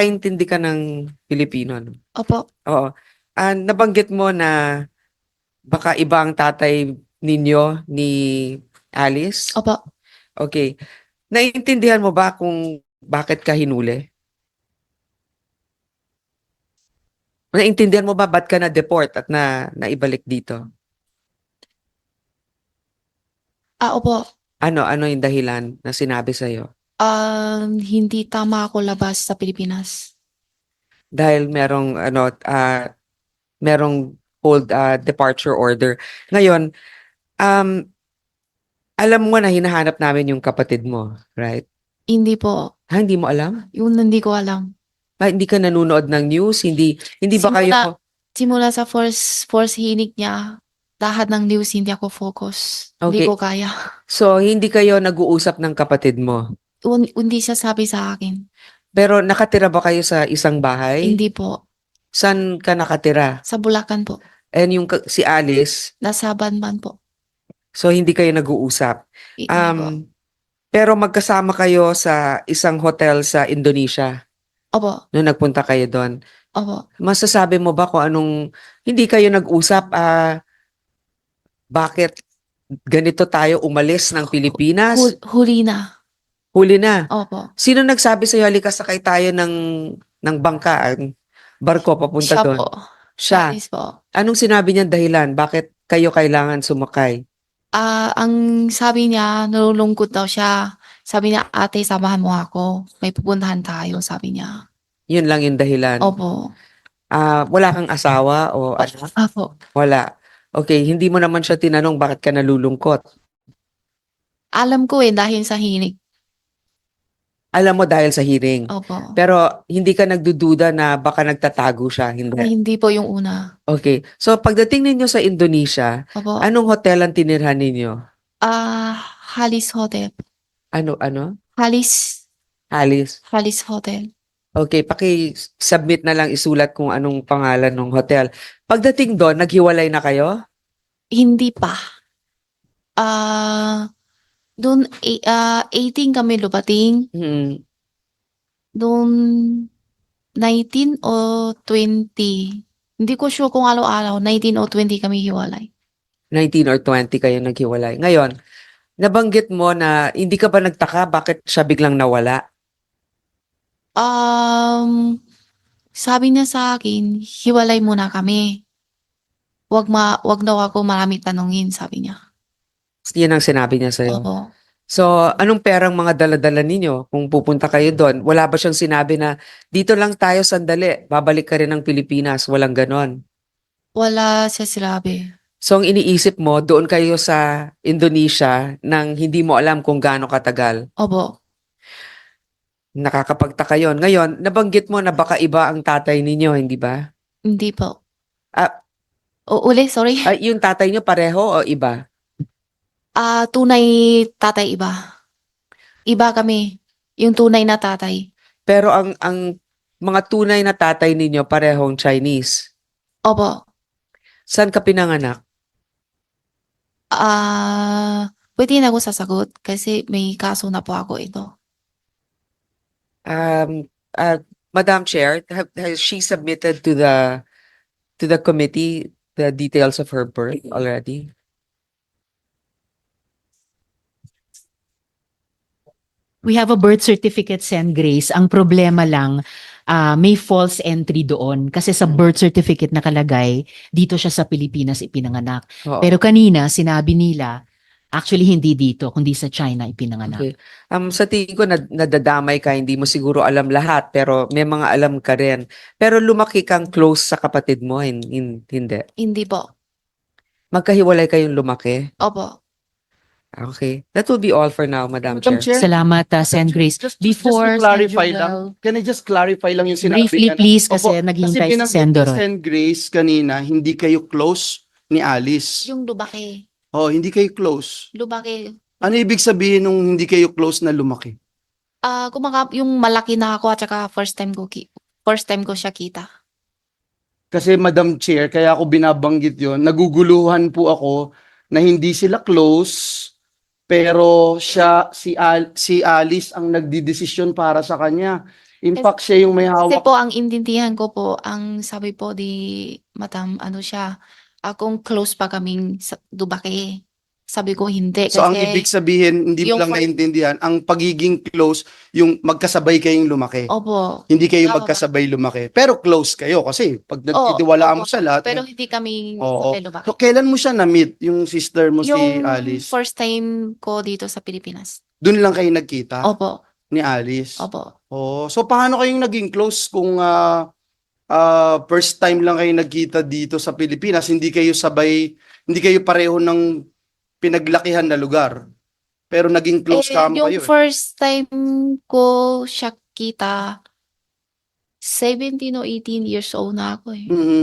nakakaintindi ka ng Filipino, no? Opo. Oo. Nabanggit mo na baka iba ang tatay ninyo ni Alice? Opo. Okay. Naiintindihan mo ba kung bakit ka hinuli? Naiintindihan mo ba ba't ka na-deport at naibalik dito? Opo. Ano yung dahilan na sinabi sa'yo? Hindi tama ako labas sa Pilipinas. Dahil merong hold departure order. Ngayon, um, alam mo na hinahanap namin yung kapatid mo, right? Hindi po. Hindi mo alam? Yun hindi ko alam. Hindi ka nanonood ng news? Hindi ba kayo... Simula sa first hinig niya, lahat ng news hindi ako focus. Hindi Okay. ko kaya. So, hindi kayo nag-uusap ng kapatid mo? Hindi siya sabi sa akin. Pero nakatira ba kayo sa isang bahay? Hindi po. Saan ka nakatira? Sa Bulacan po. And si Alice, Nasa Banban po. so hindi kayo nag-uusap. Hindi po. Pero magkasama kayo sa isang hotel sa Indonesia Opo. nung nagpunta kayo doon. Opo. Masasabi mo ba kung anong hindi kayo nag-usap? Bakit ganito tayo umalis ng Pilipinas? Huli na. Huli na. Opo. Sino nagsabi sa'yo, halika sakay tayo ng bangka, barko papunta Siya doon? po. Siya. Alice po. Anong sinabi niya dahilan? Bakit kayo kailangan sumakay? Ang sabi niya, nalulungkot daw siya. Sabi niya, ate, samahan mo ako. May pupuntahan tayo, sabi niya. Yun lang yung dahilan. Opo. Wala kang asawa o anak? Opo. Wala. Okay, hindi mo naman siya tinanong bakit ka nalulungkot. Alam ko dahil sa hinig. Alam mo dahil sa hearing. Opo. Pero hindi ka nagdududa na baka nagtatago siya. Hindi. Hindi po yung una. Okay. So pagdating ninyo sa Indonesia, Opo. anong hotel ang tinirhan ninyo? Halis Hotel. Ano? Halis Alice. Hotel. Okay, paki-submit na lang isulat kung anong pangalan ng hotel. Pagdating doon, naghiwalay na kayo? Hindi pa. Doon, 18 kami lupating. Hmm. Doon, 19 o 20. Hindi ko sure kung araw-araw. 19 o 20 kami hiwalay. 19 or 20 kayo naghiwalay. Ngayon, nabanggit mo na hindi ka ba nagtaka bakit siya biglang nawala? Sabi niya sa akin, hiwalay muna kami. Wag daw ako marami tanungin, sabi niya. Yan ang sinabi niya sa'yo. Opo. So, anong perang mga dala-dala ninyo kung pupunta kayo doon? Wala ba siyang sinabi na dito lang tayo sandali, babalik ka rin ng Pilipinas? Walang ganon. Wala siya sinabi. So, ang iniisip mo, doon kayo sa Indonesia nang hindi mo alam kung gaano katagal. Opo. Nakakapagtaka yun. Ngayon, nabanggit mo na baka iba ang tatay ninyo, hindi ba? Hindi po. Ah, Sorry. yung tatay niyo pareho o iba? Tunay tatay iba. Iba kami. Yung tunay na tatay. Pero ang mga tunay na tatay ninyo parehong Chinese. Opo. Saan ka pinanganak? Pwede na ako sasagot kasi may kaso na po ako ito. Madam Chair, has she submitted to the committee the details of her birth already? We have a birth certificate, Sen. Grace. Ang problema lang, may false entry doon. Kasi sa birth certificate nakalagay, dito siya sa Pilipinas ipinanganak. Oo. Pero kanina, sinabi nila, actually hindi dito, kundi sa China ipinanganak. Okay. Sa tingin ko nadadamay ka, hindi mo siguro alam lahat, pero may mga alam ka rin. Pero lumaki kang close sa kapatid mo, hindi? Hindi po. Magkahiwalay kayong lumaki? Opo. Okay. That will be all for now, Madam Chair. Salamat, Sen. Grace. Before Before, clarify Sen. lang, Joel, can I just clarify lang yung sinabi briefly niya? please, kasi Opo, naghihintay si binanggit Sen. ni Dorot. Sen. Grace kanina, hindi kayo close ni Alice. Yung lumaki. Oh, hindi kayo close. Lumaki. Ano ibig sabihin nung hindi kayo close na lumaki? Yung malaki na ako at saka first time ko siya kita. Kasi Madam Chair, kaya ako binabanggit yon, naguguluhan po ako na hindi sila close, pero si Alice ang nagdidesisyon para sa kanya. In fact, siya yung may Kasi hawak. po, ang intindihan ko po, ang sabi po di Madam, ano siya, akong close pa kaming Dubake. Sabi ko hindi So, ang kasi ibig sabihin, hindi mo yung lang for- naintindihan, ang pagiging close, yung magkasabay kayong lumaki. opo. Hindi kayo Tama ba? magkasabay lumaki. Pero close kayo kasi pag nagtitiwalaan mo opo. sa lahat. Pero hindi kami Oo. Dubake. So, kailan mo siya na-meet, yung sister mo si Yung Alice? first time ko dito sa Pilipinas. Doon lang kayo nagkita Opo. ni Alice? Opo. Oh, so paano kayong naging close kung first time lang kayo nagkita dito sa Pilipinas, hindi kayo pareho ng pinaglakihan na lugar. Pero naging close kamo yung kayo. first time ko siya kita, 17 o 18 years old na ako eh. Mhm.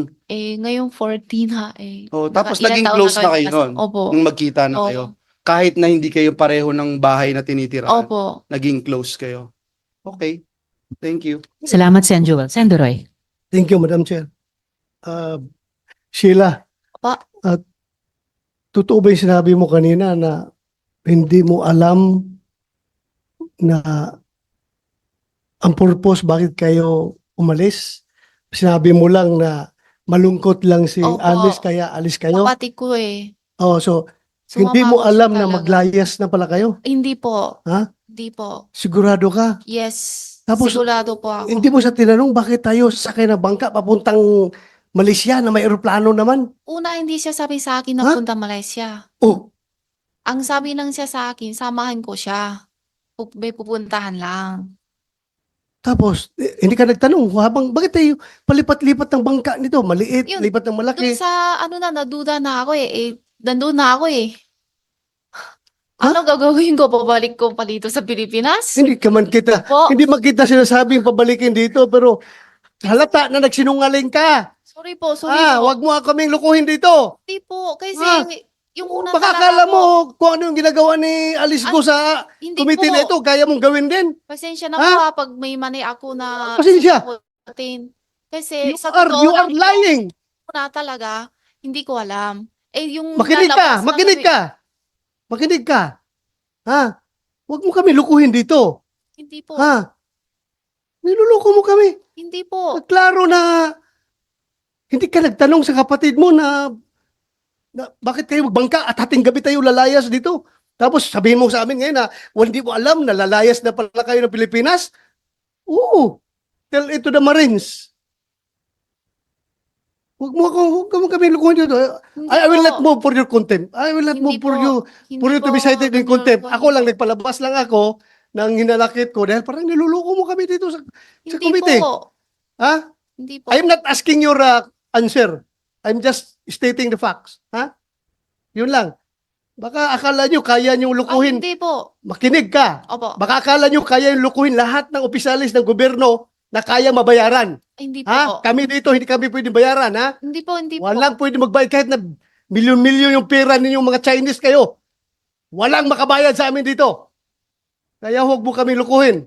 Ngayon 14 ha eh. Oh, tapos Ilang naging taon close na kami kayo noon. Opo. Nung magkita na Oo. kayo. Kahit na hindi kayo pareho ng bahay na tinitirahan. Opo. Naging close kayo. Okay. Thank you. Salamat, Sen Joel. Sen Duroy. Thank you, Madam Chair. Sheila, Pa. totoo ba yung sinabi mo kanina na hindi mo alam na ang purpose bakit kayo umalis? Sinabi mo lang na malungkot lang si Opo. Alice kaya alis kayo? Kapatid ko eh. Oh, so Sumama hindi mo ako alam siya na talaga. maglayas na pala kayo? Hindi po. Ha? Hindi po. Sigurado ka? Yes. Tapos, Sigurado po ako. Hindi mo sa tinanong bakit tayo sasakay na bangka papuntang Malaysia na may eroplano naman? Una, hindi siya sabi sa akin na Ha? punta Malaysia. Oh, Ang sabi lang siya sa akin, samahan ko siya. May pupuntahan lang. tapos hindi ka nagtanong bakit tayo palipat-lipat ng bangka nito? Maliit, Yun, lipat ng malaki. Doon sa, naduda na ako eh. Nandun na ako eh. Ano gagawin ko? Pabalik ko pa dito sa Pilipinas? Hindi ka man kita, Po. hindi man kita sinasabing pabalikin dito, pero halata na nagsinungaling ka. Sorry po, sorry po. Wag mo kaming lukuhin dito. Hindi po, kasi Ah, yung una Baka talaga akala po, mo kung ano yung ginagawa ni Alice Go sa hindi committee po. na ito, kaya mong gawin din. Pasensya na Ha? po pag may mani ako na Pasensya. sasagutin. Kasi You sa are totoo lang lying. po na talaga, hindi ko alam. Yung Makinig ka, lalabas na makinig sabi- ka. Makinig ka. Ha? Huwag mo kami lukuhin dito. Hindi po, Ha? Niluluko mo kami. hindi po. Klaro na hindi ka nagtanong sa kapatid mo na bakit kayo magbangka at hating gabi tayo lalayas dito. Tapos sabihin mo sa amin ngayon na hindi mo alam na lalayas na pala kayo ng Pilipinas. Oo. Tell it to the Marines. Huwag mo kami lukuhin dito. Hindi I will po. not move for your contempt. I will not move Hindi for po. you Hindi for you to be po cited in ganun contempt. po. Ako lang nagpalabas lang ako ng hinalakit ko dahil parang niluluko mo kami dito sa Hindi committee. po. Ha? Hindi po. I'm not asking your answer. I'm just stating the facts. Ha? Yun lang. Baka akala nyo kaya nyo Ay, lukuhin. hindi po. Makinig ka. Opo. Baka akala nyo kaya nyo lukuhin lahat ng opisyalis ng gobyerno na kaya mabayaran. Ay, hindi Ha? po. Kami dito, hindi kami pwede bayaran. Ha? Hindi po, hindi po. Walang pwede magbayad kahit na milyon-milyon yung pera ninyong mga Chinese kayo. Walang makabayad sa amin dito. Kaya huwag mo kami lukuhin.